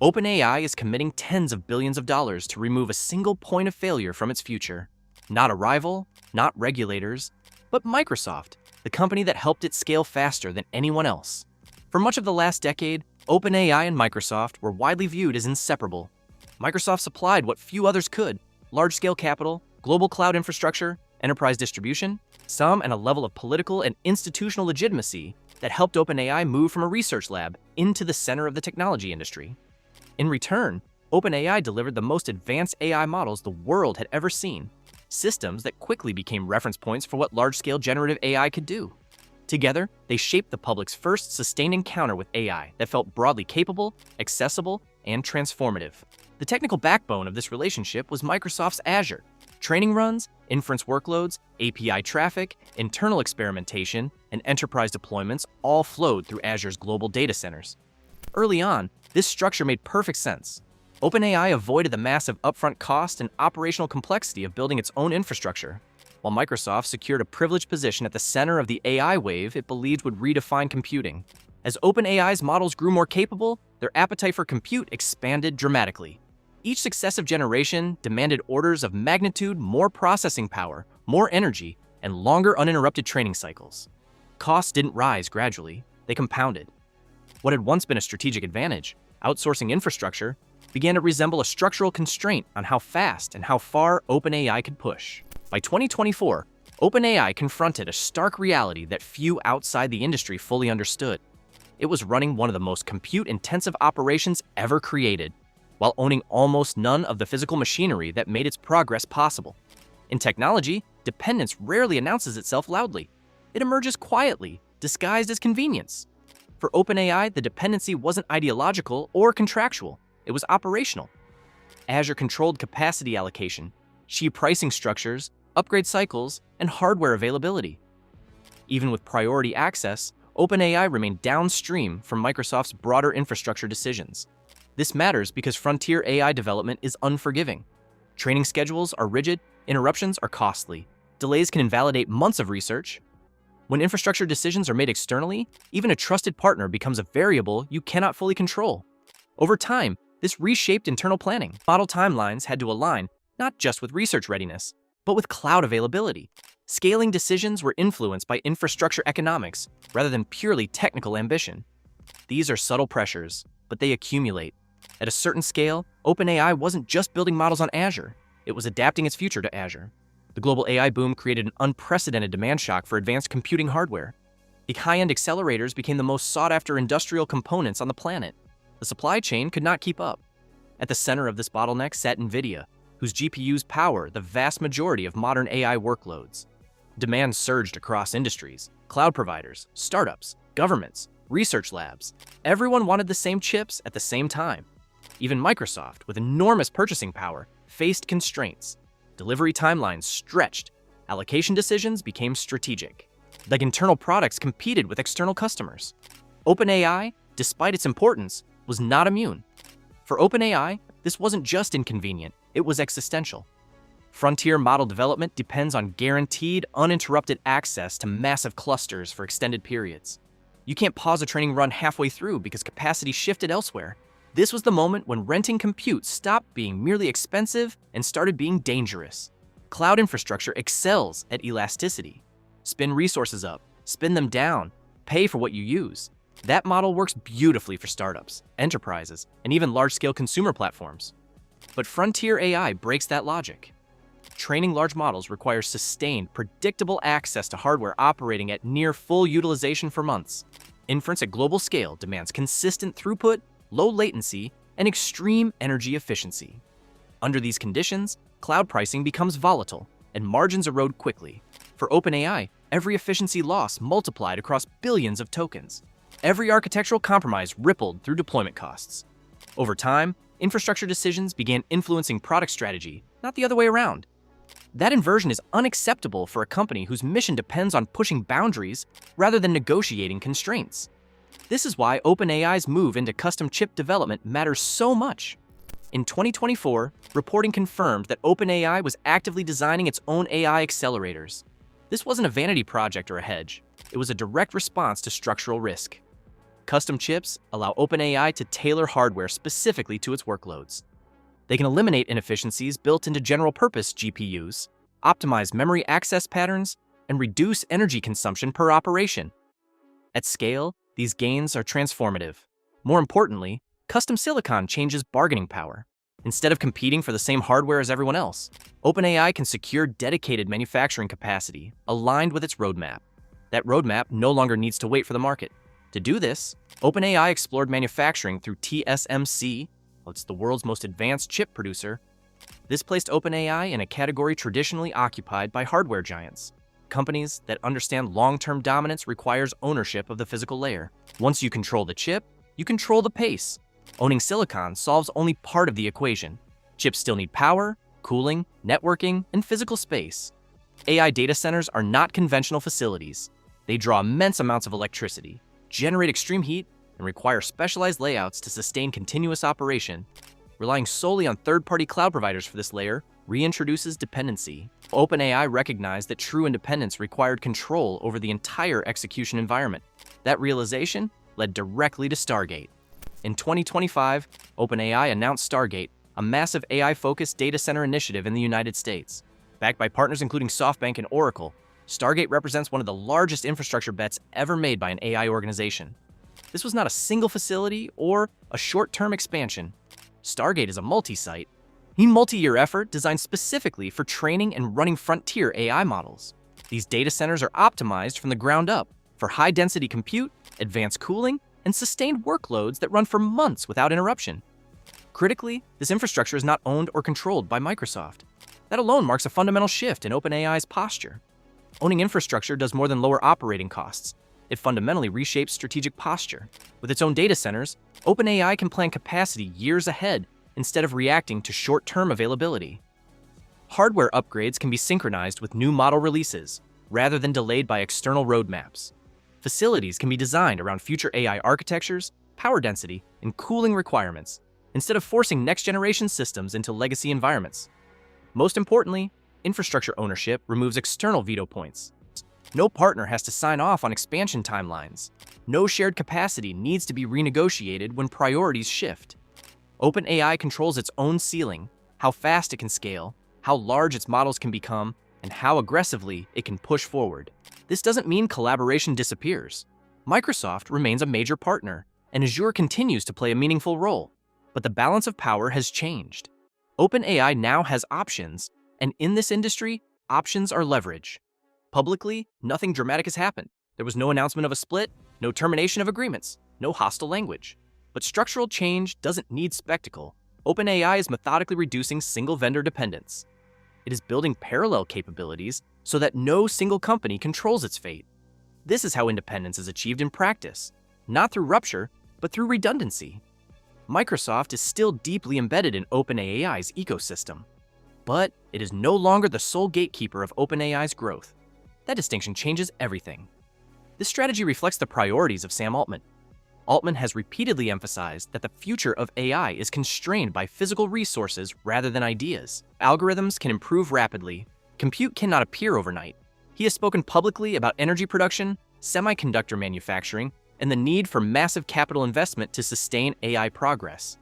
OpenAI is committing tens of billions of dollars to remove a single point of failure from its future. Not a rival, not regulators, but Microsoft, the company that helped it scale faster than anyone else. For much of the last decade, OpenAI and Microsoft were widely viewed as inseparable. Microsoft supplied what few others could: large-scale capital, global cloud infrastructure, enterprise distribution, some and a level of political and institutional legitimacy that helped OpenAI move from a research lab into the center of the technology industry. In return, OpenAI delivered the most advanced AI models the world had ever seen, systems that quickly became reference points for what large-scale generative AI could do. Together, they shaped the public's first sustained encounter with AI that felt broadly capable, accessible, and transformative. The technical backbone of this relationship was Microsoft's Azure. Training runs, inference workloads, API traffic, internal experimentation, and enterprise deployments all flowed through Azure's global data centers. Early on, this structure made perfect sense. OpenAI avoided the massive upfront cost and operational complexity of building its own infrastructure, while Microsoft secured a privileged position at the center of the AI wave it believed would redefine computing. As OpenAI's models grew more capable, their appetite for compute expanded dramatically. Each successive generation demanded orders of magnitude more processing power, more energy, and longer uninterrupted training cycles. Costs didn't rise gradually, they compounded. What had once been a strategic advantage, outsourcing infrastructure, began to resemble a structural constraint on how fast and how far OpenAI could push. By 2024, OpenAI confronted a stark reality that few outside the industry fully understood. It was running one of the most compute-intensive operations ever created, while owning almost none of the physical machinery that made its progress possible. In technology, dependence rarely announces itself loudly. It emerges quietly, disguised as convenience. For OpenAI, the dependency wasn't ideological or contractual, it was operational. Azure controlled capacity allocation, SHE pricing structures, upgrade cycles, and hardware availability. Even with priority access, OpenAI remained downstream from Microsoft's broader infrastructure decisions. This matters because frontier AI development is unforgiving. Training schedules are rigid, interruptions are costly, delays can invalidate months of research. When infrastructure decisions are made externally, even a trusted partner becomes a variable you cannot fully control. Over time, this reshaped internal planning. Model timelines had to align not just with research readiness, but with cloud availability. Scaling decisions were influenced by infrastructure economics rather than purely technical ambition. These are subtle pressures, but they accumulate. At a certain scale, OpenAI wasn't just building models on Azure, it was adapting its future to Azure. The global AI boom created an unprecedented demand shock for advanced computing hardware. The high-end accelerators became the most sought-after industrial components on the planet. The supply chain could not keep up. At the center of this bottleneck sat NVIDIA, whose GPUs power the vast majority of modern AI workloads. Demand surged across industries, cloud providers, startups, governments, research labs. Everyone wanted the same chips at the same time. Even Microsoft, with enormous purchasing power, faced constraints. Delivery timelines stretched. Allocation decisions became strategic. Like internal products competed with external customers. OpenAI, despite its importance, was not immune. For OpenAI, this wasn't just inconvenient, it was existential. Frontier model development depends on guaranteed, uninterrupted access to massive clusters for extended periods. You can't pause a training run halfway through because capacity shifted elsewhere. This was the moment when renting compute stopped being merely expensive and started being dangerous. Cloud infrastructure excels at elasticity. Spin resources up, spin them down, pay for what you use. That model works beautifully for startups, enterprises, and even large-scale consumer platforms. But frontier AI breaks that logic. Training large models requires sustained, predictable access to hardware operating at near full utilization for months. Inference at global scale demands consistent throughput, low latency, and extreme energy efficiency. Under these conditions, cloud pricing becomes volatile, and margins erode quickly. For OpenAI, every efficiency loss multiplied across billions of tokens. Every architectural compromise rippled through deployment costs. Over time, infrastructure decisions began influencing product strategy, not the other way around. That inversion is unacceptable for a company whose mission depends on pushing boundaries rather than negotiating constraints. This is why OpenAI's move into custom chip development matters so much. In 2024, reporting confirmed that OpenAI was actively designing its own AI accelerators. This wasn't a vanity project or a hedge. It was a direct response to structural risk. Custom chips allow OpenAI to tailor hardware specifically to its workloads. They can eliminate inefficiencies built into general-purpose GPUs, optimize memory access patterns, and reduce energy consumption per operation. At scale, these gains are transformative. More importantly, custom silicon changes bargaining power. Instead of competing for the same hardware as everyone else, OpenAI can secure dedicated manufacturing capacity aligned with its roadmap. That roadmap no longer needs to wait for the market. To do this, OpenAI explored manufacturing through TSMC, it's the world's most advanced chip producer. This placed OpenAI in a category traditionally occupied by hardware giants. Companies that understand long-term dominance requires ownership of the physical layer. Once you control the chip, you control the pace. Owning silicon solves only part of the equation. Chips still need power, cooling, networking, and physical space. AI data centers are not conventional facilities. They draw immense amounts of electricity, generate extreme heat, and require specialized layouts to sustain continuous operation. Relying solely on third-party cloud providers for this layer reintroduces dependency. OpenAI recognized that true independence required control over the entire execution environment. That realization led directly to Stargate. In 2025, OpenAI announced Stargate, a massive AI-focused data center initiative in the United States. Backed by partners including SoftBank and Oracle, Stargate represents one of the largest infrastructure bets ever made by an AI organization. This was not a single facility or a short-term expansion. Stargate is a multi-site, multi-year effort designed specifically for training and running frontier AI models. These data centers are optimized from the ground up for high-density compute, advanced cooling, and sustained workloads that run for months without interruption. Critically, this infrastructure is not owned or controlled by Microsoft. That alone marks a fundamental shift in OpenAI's posture. Owning infrastructure does more than lower operating costs. It fundamentally reshapes strategic posture. With its own data centers, OpenAI can plan capacity years ahead instead of reacting to short-term availability. Hardware upgrades can be synchronized with new model releases, rather than delayed by external roadmaps. Facilities can be designed around future AI architectures, power density, and cooling requirements, instead of forcing next-generation systems into legacy environments. Most importantly, infrastructure ownership removes external veto points. No partner has to sign off on expansion timelines. No shared capacity needs to be renegotiated when priorities shift. OpenAI controls its own ceiling, how fast it can scale, how large its models can become, and how aggressively it can push forward. This doesn't mean collaboration disappears. Microsoft remains a major partner, and Azure continues to play a meaningful role. But the balance of power has changed. OpenAI now has options, and in this industry, options are leverage. Publicly, nothing dramatic has happened. There was no announcement of a split, no termination of agreements, no hostile language. But structural change doesn't need spectacle. OpenAI is methodically reducing single-vendor dependence. It is building parallel capabilities so that no single company controls its fate. This is how independence is achieved in practice, not through rupture, but through redundancy. Microsoft is still deeply embedded in OpenAI's ecosystem, but it is no longer the sole gatekeeper of OpenAI's growth. That distinction changes everything. This strategy reflects the priorities of Sam Altman. Altman has repeatedly emphasized that the future of AI is constrained by physical resources rather than ideas. Algorithms can improve rapidly. Compute cannot appear overnight. He has spoken publicly about energy production, semiconductor manufacturing, and the need for massive capital investment to sustain AI progress.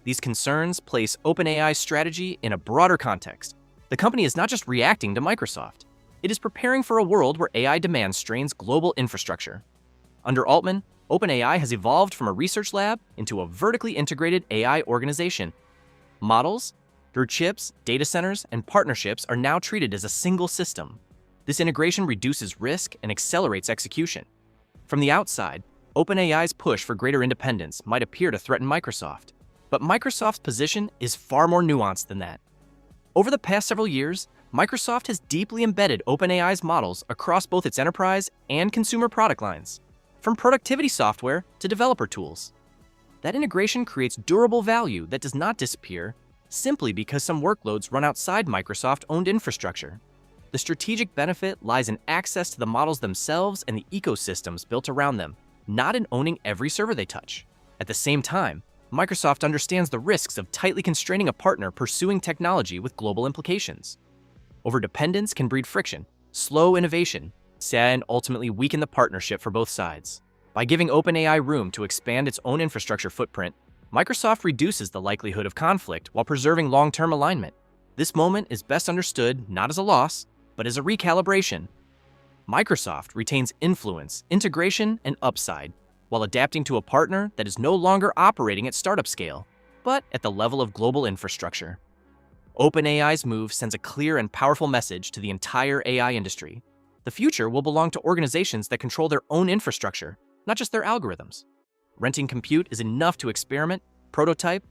These concerns place OpenAI's strategy in a broader context. The company is not just reacting to Microsoft. It is preparing for a world where AI demand strains global infrastructure. Under Altman, OpenAI has evolved from a research lab into a vertically integrated AI organization. Models, through chips, data centers, and partnerships are now treated as a single system. This integration reduces risk and accelerates execution. From the outside, OpenAI's push for greater independence might appear to threaten Microsoft. But Microsoft's position is far more nuanced than that. Over the past several years, Microsoft has deeply embedded OpenAI's models across both its enterprise and consumer product lines, from productivity software to developer tools. That integration creates durable value that does not disappear simply because some workloads run outside Microsoft-owned infrastructure. The strategic benefit lies in access to the models themselves and the ecosystems built around them, not in owning every server they touch. At the same time, Microsoft understands the risks of tightly constraining a partner pursuing technology with global implications. Overdependence can breed friction, slow innovation, and ultimately weaken the partnership for both sides. By giving OpenAI room to expand its own infrastructure footprint, Microsoft reduces the likelihood of conflict while preserving long-term alignment. This moment is best understood not as a loss, but as a recalibration. Microsoft retains influence, integration, and upside, while adapting to a partner that is no longer operating at startup scale, but at the level of global infrastructure. OpenAI's move sends a clear and powerful message to the entire AI industry. The future will belong to organizations that control their own infrastructure, not just their algorithms. Renting compute is enough to experiment, prototype,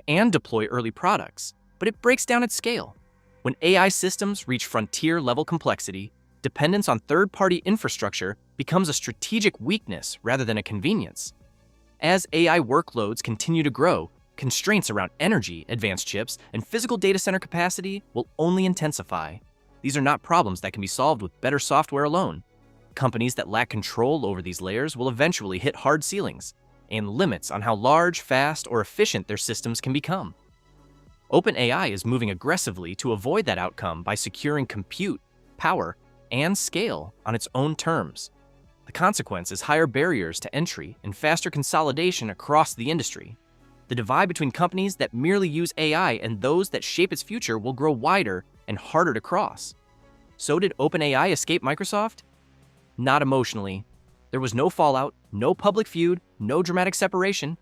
and deploy early products, but it breaks down at scale. When AI systems reach frontier-level complexity, dependence on third-party infrastructure becomes a strategic weakness rather than a convenience. As AI workloads continue to grow, constraints around energy, advanced chips, and physical data center capacity will only intensify. These are not problems that can be solved with better software alone. Companies that lack control over these layers will eventually hit hard ceilings and limits on how large, fast, or efficient their systems can become. OpenAI is moving aggressively to avoid that outcome by securing compute, power, and scale on its own terms. The consequence is higher barriers to entry and faster consolidation across the industry. The divide between companies that merely use AI and those that shape its future will grow wider and harder to cross. So did OpenAI escape Microsoft? Not emotionally. There was no fallout, no public feud, no dramatic separation,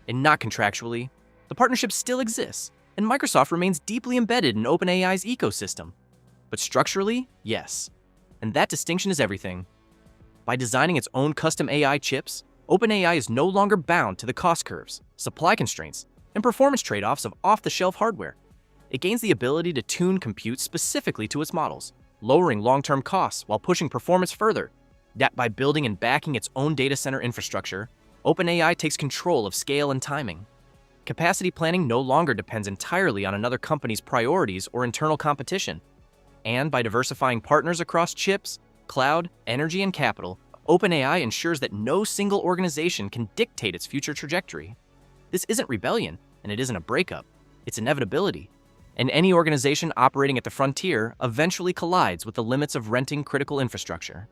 and not contractually. The partnership still exists, and Microsoft remains deeply embedded in OpenAI's ecosystem. But structurally, yes. And that distinction is everything. By designing its own custom AI chips, OpenAI is no longer bound to the cost curves, supply constraints, and performance trade-offs of off-the-shelf hardware. It gains the ability to tune compute specifically to its models, lowering long-term costs while pushing performance further. That by building and backing its own data center infrastructure, OpenAI takes control of scale and timing. Capacity planning no longer depends entirely on another company's priorities or internal competition. And by diversifying partners across chips, cloud, energy, and capital, OpenAI ensures that no single organization can dictate its future trajectory. This isn't rebellion, and it isn't a breakup. It's inevitability. And any organization operating at the frontier eventually collides with the limits of renting critical infrastructure.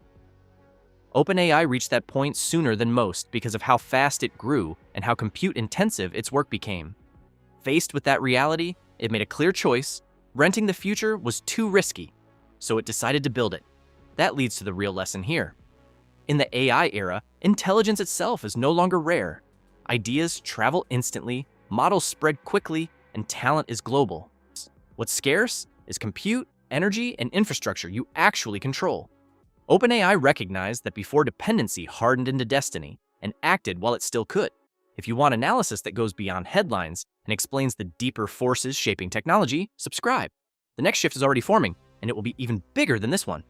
OpenAI reached that point sooner than most because of how fast it grew and how compute-intensive its work became. Faced with that reality, it made a clear choice. Renting the future was too risky, so it decided to build it. That leads to the real lesson here. In the AI era, intelligence itself is no longer rare. Ideas travel instantly, models spread quickly, and talent is global. What's scarce is compute, energy, and infrastructure you actually control. OpenAI recognized that before dependency hardened into destiny and acted while it still could. If you want analysis that goes beyond headlines and explains the deeper forces shaping technology, subscribe. The next shift is already forming, and it will be even bigger than this one.